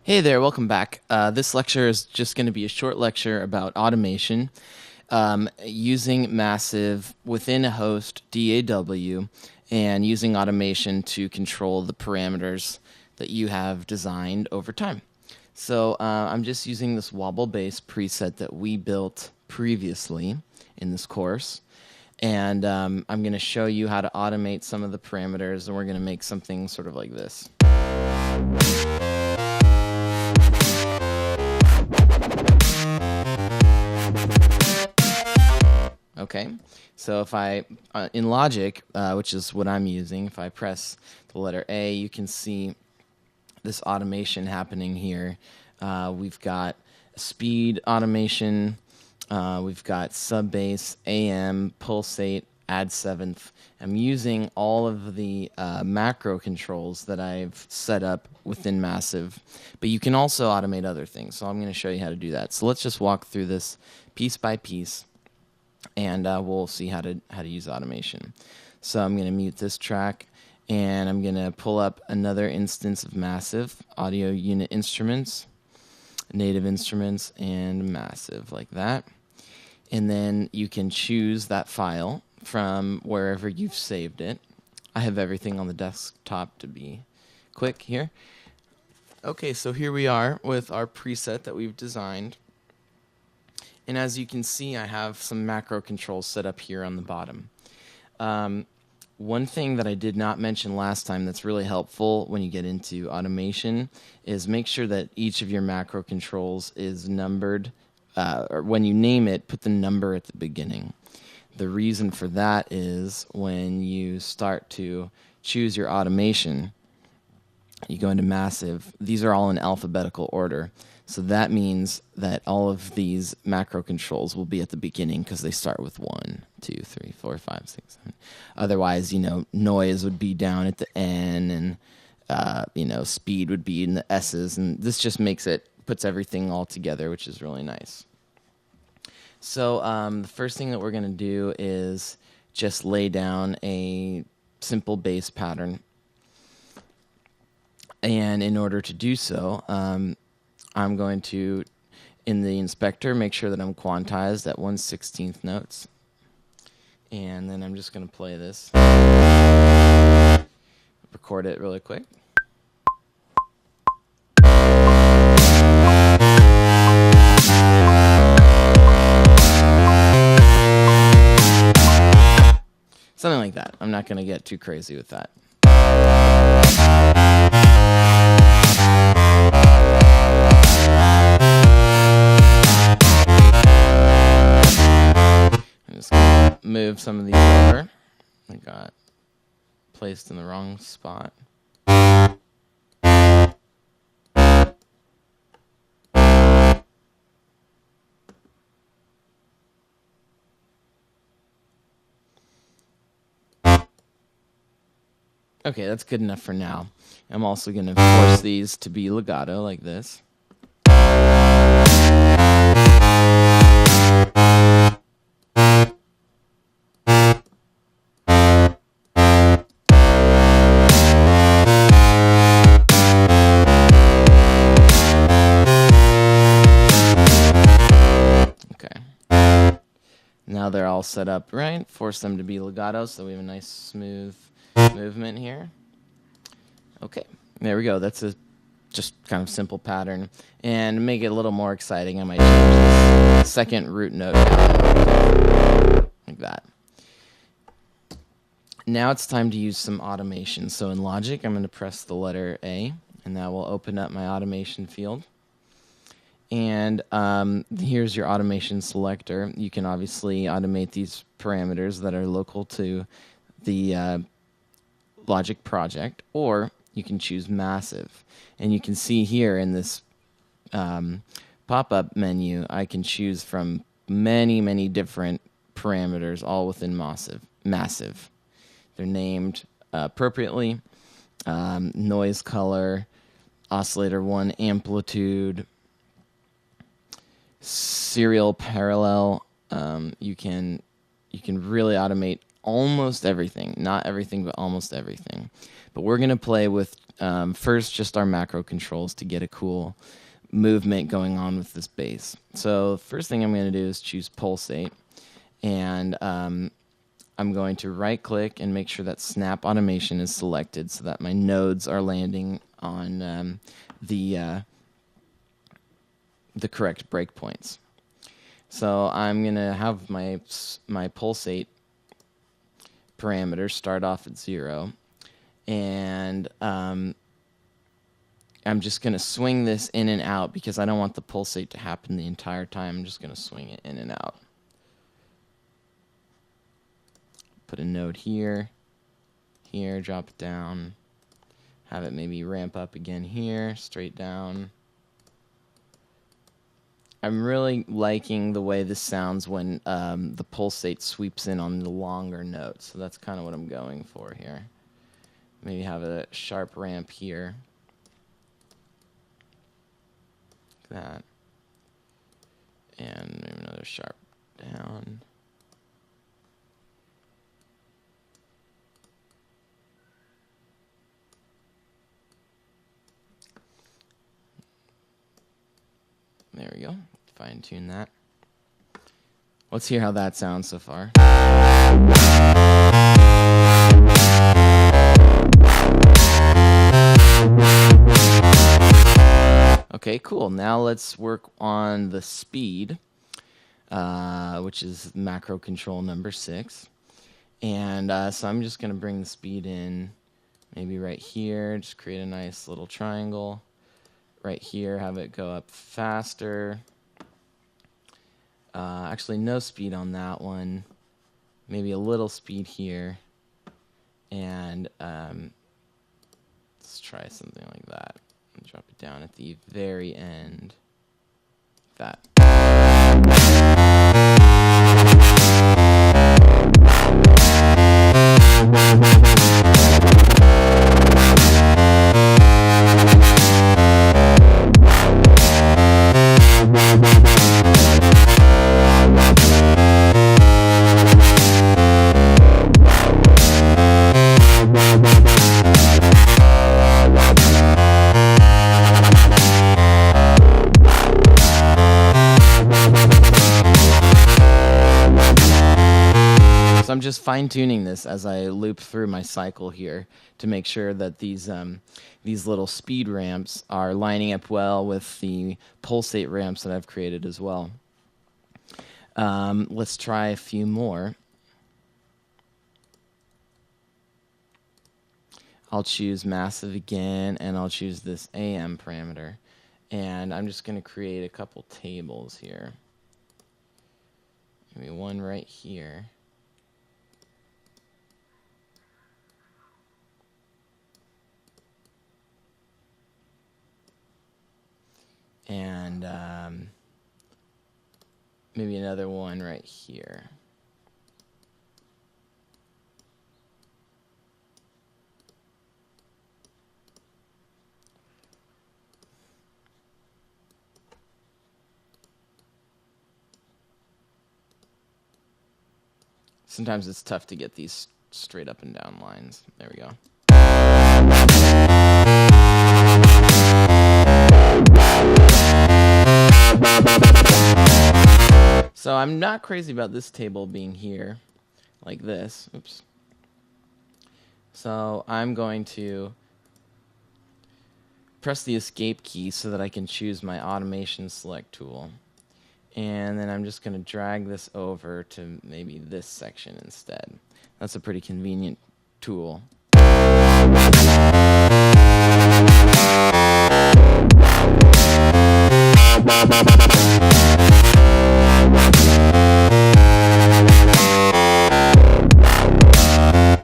Hey there, welcome back. This lecture is just going to be a short lecture about automation using Massive within a host DAW and using automation to control the parameters that you have designed over time. So I'm just using this wobble bass preset that we built previously in this course. And I'm going to show you how to automate some of the parameters, and we're going to make something sort of like this. Okay, so if I, in Logic, which is what I'm using, if I press the letter A, you can see this automation happening here. We've got speed automation, we've got sub bass, AM, pulsate, add seventh. I'm using all of the macro controls that I've set up within Massive, but you can also automate other things. So I'm going to show you how to do that. So let's just walk through this piece by piece, and we'll see how to use automation. So I'm going to mute this track, and I'm going to pull up another instance of Massive, Audio Unit Instruments, Native Instruments, and Massive, like that. And then you can choose that file from wherever you've saved it. I have everything on the desktop to be quick here. Okay, so here we are with our preset that we've designed. And as you can see, I have some macro controls set up here on the bottom. One thing that I did not mention last time that's really helpful when you get into automation is make sure that each of your macro controls is numbered, or when you name it, put the number at the beginning. The reason for that is when you start to choose your automation, you go into Massive, these are all in alphabetical order. So that means that all of these macro controls will be at the beginning because they start with 1, 2, 3, 4, 5, 6, 7. Otherwise, noise would be down at the N, and speed would be in the S's, and this just puts everything all together, which is really nice. So the first thing that we're going to do is just lay down a simple bass pattern. And in order to do so, I'm going to, in the inspector, make sure that I'm quantized at 1/16 notes. And then I'm just going to play this. Record it really quick. Something like that. I'm not going to get too crazy with that. I'm just going to move some of these over. I got placed in the wrong spot. Okay, that's good enough for now. I'm also going to force these to be legato like this. Okay. Now they're all set up right. Force them to be legato so we have a nice smooth movement here. Okay, there we go. That's a just kind of simple pattern. And to make it a little more exciting, I might change this second root note down, like that. Now it's time to use some automation. So in Logic, I'm going to press the letter A, and that will open up my automation field. And here's your automation selector. You can obviously automate these parameters that are local to the Logic project, or you can choose Massive. And you can see here in this pop-up menu, I can choose from many, many different parameters, all within Massive. They're named appropriately. Noise color, oscillator 1, amplitude, serial parallel. You can really automate almost everything. Not everything, but almost everything. But we're going to play with first just our macro controls to get a cool movement going on with this bass. So first thing I'm going to do is choose pulsate, and I'm going to right click and make sure that snap automation is selected so that my nodes are landing on the correct breakpoints. So I'm going to have my pulsate parameter start off at 0, and I'm just going to swing this in and out because I don't want the pulsate to happen the entire time. I'm just going to swing it in and out. Put a node here, drop it down, have it maybe ramp up again here, straight down. I'm really liking the way this sounds when the pulsate sweeps in on the longer notes. So that's kind of what I'm going for here. Maybe have a sharp ramp here. Like that. And maybe another sharp down. There we go. Fine tune that. Let's hear how that sounds so far. Okay, cool. Now let's work on the speed, which is macro control number 6. And so I'm just going to bring the speed in maybe right here. Just create a nice little triangle. Right here, have it go up faster. Actually, no speed on that one. Maybe a little speed here. And let's try something like that. And drop it down at the very end. That. I'm just fine-tuning this as I loop through my cycle here to make sure that these little speed ramps are lining up well with the pulsate ramps that I've created as well. Let's try a few more. I'll choose massive again, and I'll choose this AM parameter. And I'm just going to create a couple tables here. Maybe one right here. And maybe another one right here. Sometimes it's tough to get these straight up and down lines. There we go. So I'm not crazy about this table being here, like this. Oops. So I'm going to press the escape key so that I can choose my automation select tool. And then I'm just going to drag this over to maybe this section instead. That's a pretty convenient tool.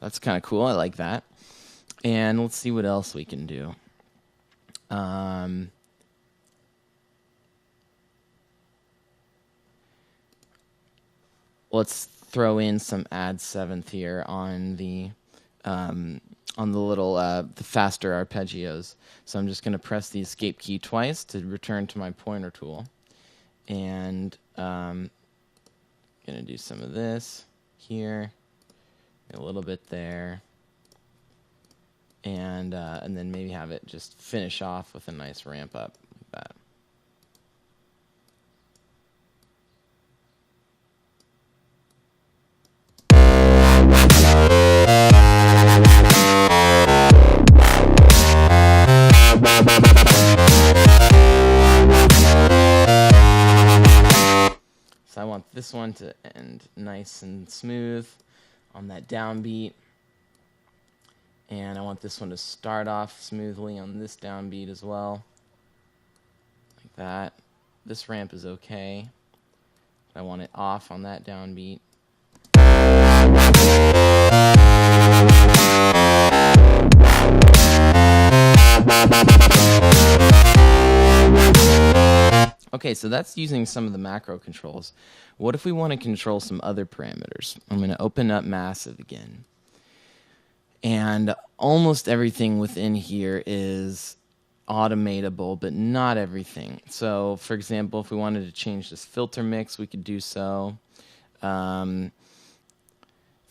That's kind of cool. I like that. And let's see what else we can do. Let's throw in some add seventh here on the little the faster arpeggios. So I'm just going to press the escape key twice to return to my pointer tool, and going to do some of this here. A little bit there. And then maybe have it just finish off with a nice ramp up like that. So I want this one to end nice and smooth on that downbeat. And I want this one to start off smoothly on this downbeat as well. Like that. This ramp is okay. I want it off on that downbeat. Okay, so that's using some of the macro controls. What if we want to control some other parameters? I'm going to open up Massive again. And almost everything within here is automatable, but not everything. So, for example, if we wanted to change this filter mix, we could do so. If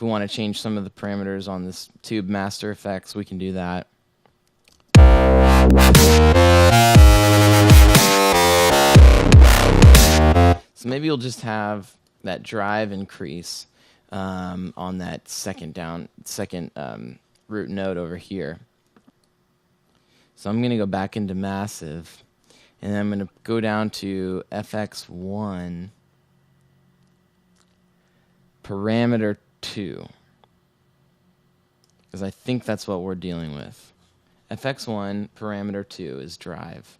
we want to change some of the parameters on this tube master effects, we can do that. So maybe you'll just have that drive increase on that second root node over here. So I'm going to go back into Massive, and I'm going to go down to FX1 parameter 2, because I think that's what we're dealing with. FX1 parameter 2 is drive.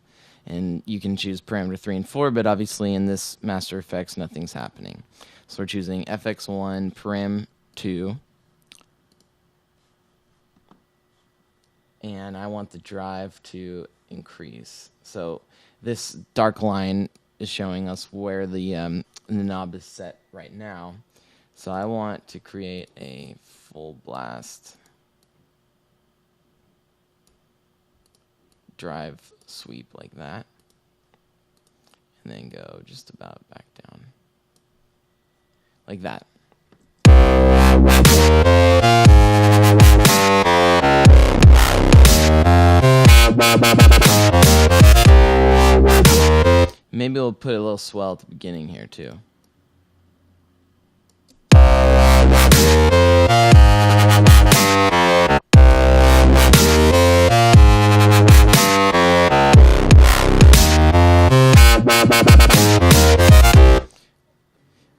And you can choose parameter 3 and 4, but obviously in this master effects, nothing's happening. So we're choosing FX1 param 2. And I want the drive to increase. So this dark line is showing us where the knob is set right now. So I want to create a full blast drive sweep like that, and then go just about back down like that. Maybe we'll put a little swell at the beginning here too.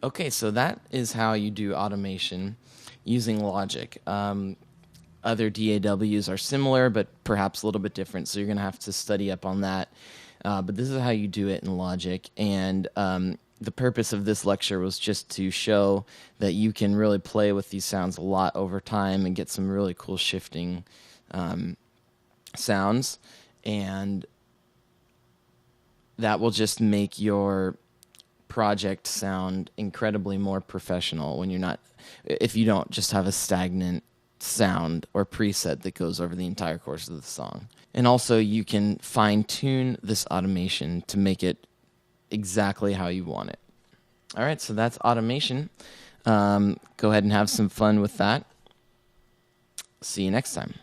Okay, so that is how you do automation using Logic. Other DAWs are similar, but perhaps a little bit different, so you're going to have to study up on that. But this is how you do it in Logic, and the purpose of this lecture was just to show that you can really play with these sounds a lot over time and get some really cool shifting sounds, and that will just make your project sound incredibly more professional when you're not, if you don't just have a stagnant sound or preset that goes over the entire course of the song. And also you can fine-tune this automation to make it exactly how you want it. All right, so that's automation. Go ahead and have some fun with that. See you next time.